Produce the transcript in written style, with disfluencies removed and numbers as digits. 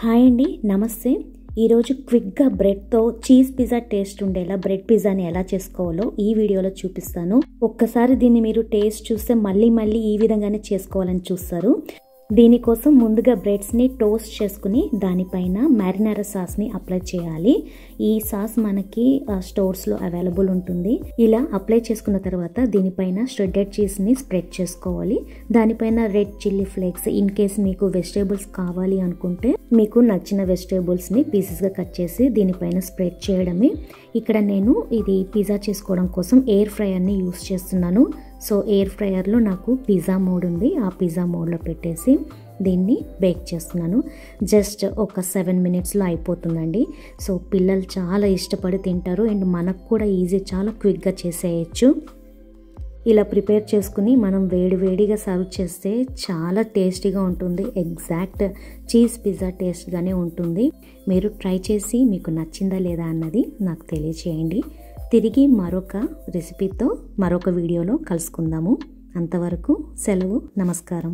Hi అండి, నమస్తే. ఈరోజు క్విక్గా బ్రెడ్తో చీజ్ పిజ్జా టేస్ట్ ఉండేలా బ్రెడ్ పిజ్జాని ఎలా చేసుకోవాలో ఈ వీడియోలో చూపిస్తాను. ఒక్కసారి దీన్ని మీరు టేస్ట్ చూస్తే మళ్ళీ ఈ విధంగానే చేసుకోవాలని చూస్తారు. దీనికోసం ముందుగా బ్రెడ్స్ని టోస్ట్ చేసుకుని దానిపైన మ్యారినారా సాస్ని అప్లై చేయాలి. ఈ సాస్ మనకి స్టోర్స్లో అవైలబుల్ ఉంటుంది. ఇలా అప్లై చేసుకున్న తర్వాత దీనిపైన ష్రెడెడ్ చీజ్ని స్ప్రెడ్ చేసుకోవాలి. దానిపైన red chilli flakes, in case మీకు వెజిటేబుల్స్ కావాలి అనుకుంటే మీకు నచ్చిన వెజిటేబుల్స్ని పీసెస్గా కట్ చేసి దీనిపైన స్ప్రెడ్ చేయడమే. ఇక్కడ నేను ఇది పిజ్జా చేసుకోవడం కోసం ఎయిర్ ఫ్రైయర్ని యూస్ చేస్తున్నాను. సో ఎయిర్ ఫ్రైయర్లో నాకు పిజ్జా మోడ్ ఉంది. ఆ పిజ్జా మోడ్లో పెట్టేసి దీన్ని బేక్ చేస్తున్నాను. జస్ట్ ఒక 7 మినిట్స్లో అయిపోతుందండి. సో పిల్లలు చాలా ఇష్టపడి తింటారు అండ్ మనకు కూడా ఈజీ, చాలా క్విక్గా చేసేయచ్చు. ఇలా ప్రిపేర్ చేసుకుని మనం వేడిగా సర్వ్ చేస్తే చాలా టేస్టీగా ఉంటుంది. ఎగ్జాక్ట్ చీజ్ పిజ్జా టేస్ట్గానే ఉంటుంది. మీరు ట్రై చేసి మీకు నచ్చిందా లేదా అన్నది నాకు తెలియచేయండి. తిరిగి మరొక రెసిపీతో మరొక వీడియోలో కలుసుకుందాము. అంతవరకు సెలవు, నమస్కారం.